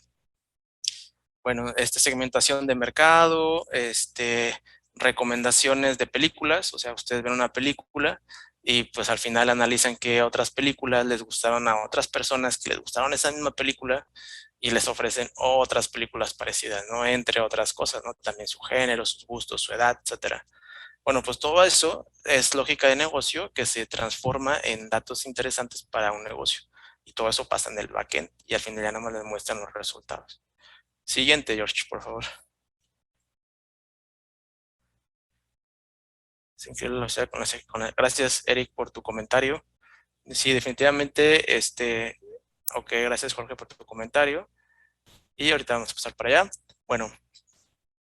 Bueno, segmentación de mercado, recomendaciones de películas, o sea, ustedes ven una película y pues al final analizan qué otras películas les gustaron a otras personas que les gustaron esa misma película y les ofrecen otras películas parecidas, ¿no? Entre otras cosas, ¿no? También su género, sus gustos, su edad, etcétera. Bueno, pues todo eso es lógica de negocio que se transforma en datos interesantes para un negocio. Y todo eso pasa en el backend y al final ya nada más les muestran los resultados. Siguiente, George, por favor. Sin que lo sea gracias, Eric, por tu comentario. Sí, definitivamente, ok, gracias, Jorge, por tu comentario. Y ahorita vamos a pasar para allá. Bueno,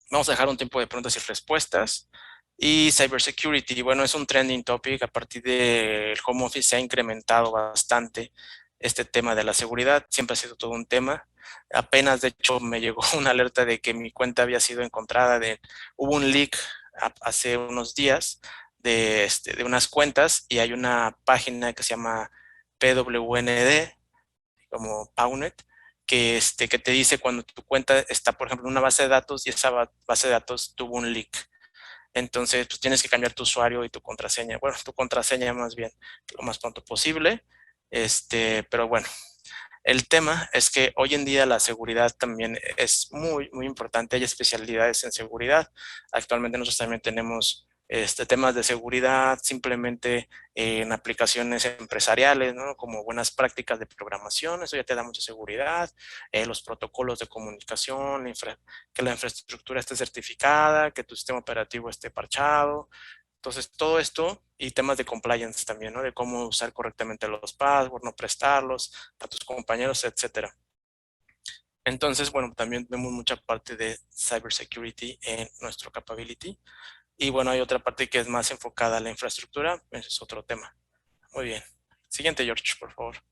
vamos a dejar un tiempo de preguntas y respuestas. Y cybersecurity, bueno, es un trending topic. A partir del home office se ha incrementado bastante este tema de la seguridad. Siempre ha sido todo un tema. Apenas, de hecho, me llegó una alerta de que mi cuenta había sido encontrada. Hubo un leak hace unos días de unas cuentas y hay una página que se llama PWND, como PAUNET, que te dice cuando tu cuenta está, por ejemplo, en una base de datos y esa base de datos tuvo un leak. Entonces, pues tienes que cambiar tu usuario y tu contraseña. Bueno, tu contraseña más bien lo más pronto posible. Pero bueno, el tema es que hoy en día la seguridad también es muy, muy importante. Hay especialidades en seguridad. Actualmente nosotros también tenemos temas de seguridad simplemente en aplicaciones empresariales, ¿no? Como buenas prácticas de programación, eso ya te da mucha seguridad. Los protocolos de comunicación, que la infraestructura esté certificada, que tu sistema operativo esté parchado, Entonces, todo esto y temas de compliance también, ¿no? De cómo usar correctamente los passwords, no prestarlos a tus compañeros, etcétera. Entonces, bueno, también vemos mucha parte de cybersecurity en nuestro capability. Y bueno, hay otra parte que es más enfocada a la infraestructura. Ese es otro tema. Muy bien. Siguiente, George, por favor.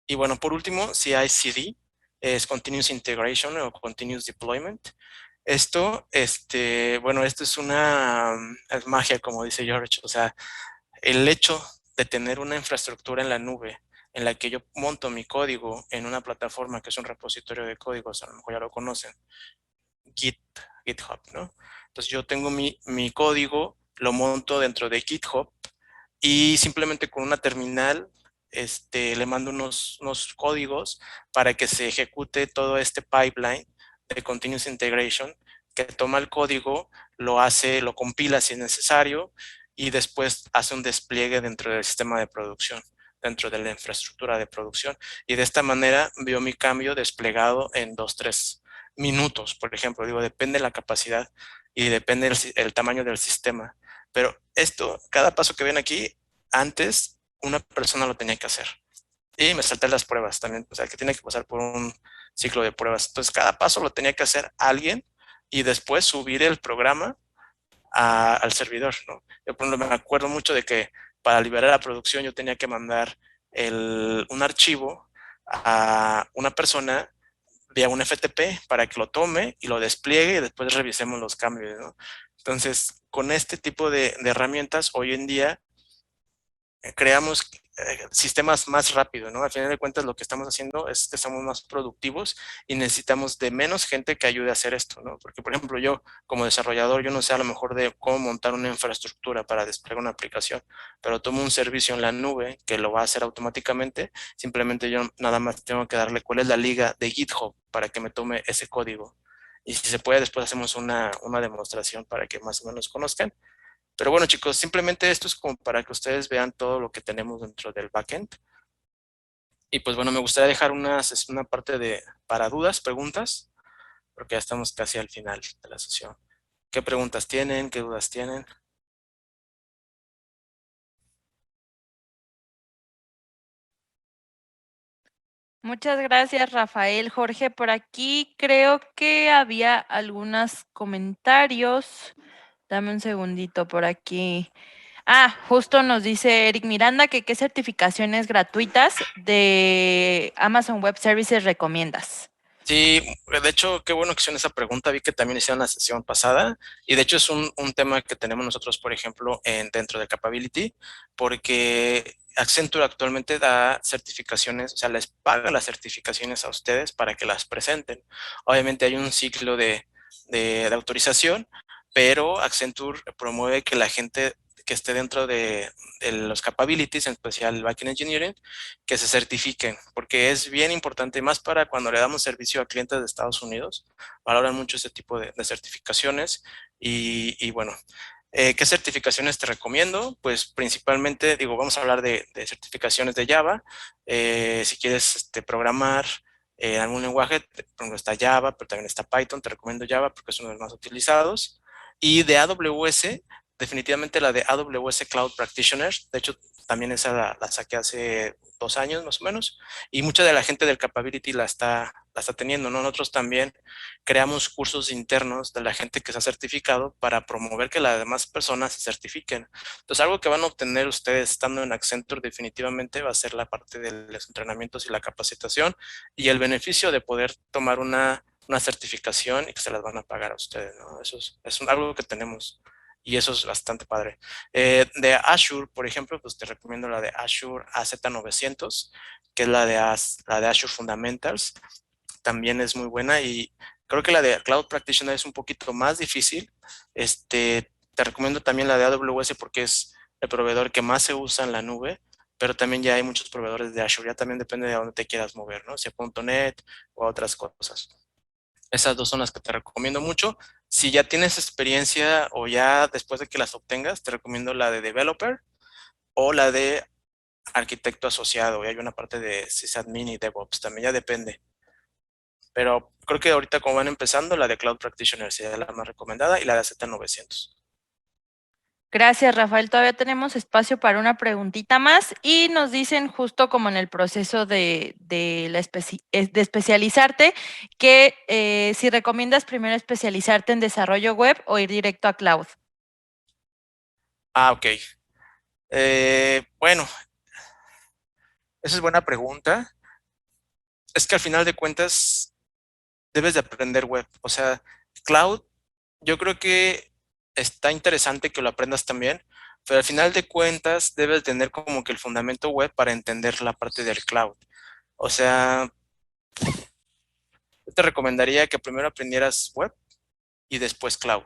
Y bueno, por último, CI/CD es Continuous Integration o Continuous Deployment. Esto, bueno, esto es es magia, como dice George. O sea, el hecho de tener una infraestructura en la nube en la que yo monto mi código en una plataforma que es un repositorio de códigos, a lo mejor ya lo conocen, GitHub, ¿no? Entonces yo tengo mi código, lo monto dentro de GitHub y simplemente con una terminal le mando unos códigos para que se ejecute todo este pipeline de Continuous Integration que toma el código, lo compila si es necesario y después hace un despliegue dentro del sistema de producción, dentro de la infraestructura de producción. Y de esta manera veo mi cambio desplegado en 2, 3 minutos, por ejemplo. Digo, depende de la capacidad y depende el tamaño del sistema. Pero esto, cada paso que ven aquí, antes una persona lo tenía que hacer. Y me salté las pruebas también, o sea, que tiene que pasar por un ciclo de pruebas. Entonces, cada paso lo tenía que hacer alguien y después subir el programa al servidor, ¿no? Yo, por ejemplo, me acuerdo mucho de que para liberar la producción yo tenía que mandar un archivo a una persona vía un FTP para que lo tome y lo despliegue y después revisemos los cambios, ¿no? Entonces, con este tipo de herramientas, hoy en día creamos sistemas más rápido, ¿no? Al final de cuentas, lo que estamos haciendo es que somos más productivos y necesitamos de menos gente que ayude a hacer esto, ¿no? Porque, por ejemplo, yo como desarrollador, yo no sé a lo mejor de cómo montar una infraestructura para desplegar una aplicación, pero tomo un servicio en la nube que lo va a hacer automáticamente. Simplemente yo nada más tengo que darle cuál es la liga de GitHub para que me tome ese código. Y si se puede, después hacemos una demostración para que más o menos conozcan. Pero bueno, chicos, simplemente esto es como para que ustedes vean todo lo que tenemos dentro del backend. Y pues bueno, me gustaría dejar una parte para dudas, preguntas, porque ya estamos casi al final de la sesión. ¿Qué preguntas tienen? ¿Qué dudas tienen? Muchas gracias, Rafael. Jorge, por aquí creo que había algunos comentarios. Dame un segundito por aquí. Justo nos dice Eric Miranda que qué certificaciones gratuitas de Amazon Web Services recomiendas. Sí, de hecho, qué bueno que hicieron esa pregunta. Vi que también hicieron la sesión pasada y de hecho es un tema que tenemos nosotros, por ejemplo, dentro de Capability, porque Accenture actualmente da certificaciones, o sea, les paga las certificaciones a ustedes para que las presenten. Obviamente hay un ciclo de autorización, pero Accenture promueve que la gente que esté dentro de los capabilities, en especial Backend Engineering, que se certifiquen, porque es bien importante, más para cuando le damos servicio a clientes de Estados Unidos, valoran mucho ese tipo de certificaciones y bueno, ¿qué certificaciones te recomiendo? Pues principalmente, digo, vamos a hablar de certificaciones de Java. Si quieres programar algún lenguaje, por ejemplo, está Java, pero también está Python. Te recomiendo Java porque es uno de los más utilizados. Y de AWS, definitivamente la de AWS Cloud Practitioner. De hecho, también esa la saqué hace 2 años más o menos. Y mucha de la gente del Capability la está teniendo, ¿no? Nosotros también creamos cursos internos de la gente que se ha certificado para promover que las demás personas se certifiquen. Entonces, algo que van a obtener ustedes estando en Accenture definitivamente va a ser la parte de los entrenamientos y la capacitación y el beneficio de poder tomar una certificación y que se las van a pagar a ustedes, ¿no? Eso es algo que tenemos y eso es bastante padre. De Azure, por ejemplo, pues te recomiendo la de Azure AZ900, que es la de Azure Fundamentals. También es muy buena y creo que la de Cloud Practitioner es un poquito más difícil. Te recomiendo también la de AWS porque es el proveedor que más se usa en la nube, pero también ya hay muchos proveedores de Azure. Ya también depende de dónde te quieras mover, ¿no? Si a .NET o a otras cosas. Esas dos son las que te recomiendo mucho. Si ya tienes experiencia o ya después de que las obtengas, te recomiendo la de Developer o la de Arquitecto Asociado. Y hay una parte de sysadmin y DevOps, también ya depende. Pero creo que ahorita como van empezando, la de Cloud Practitioner sería la más recomendada y la de Z900. Gracias, Rafael. Todavía tenemos espacio para una preguntita más y nos dicen justo como en el proceso de especializarte, que si recomiendas primero especializarte en desarrollo web o ir directo a cloud. Ok. Bueno, esa es buena pregunta. Es que al final de cuentas debes de aprender web. O sea, cloud, yo creo que está interesante que lo aprendas también, pero al final de cuentas debes tener como que el fundamento web para entender la parte del cloud. O sea, yo te recomendaría que primero aprendieras web y después cloud.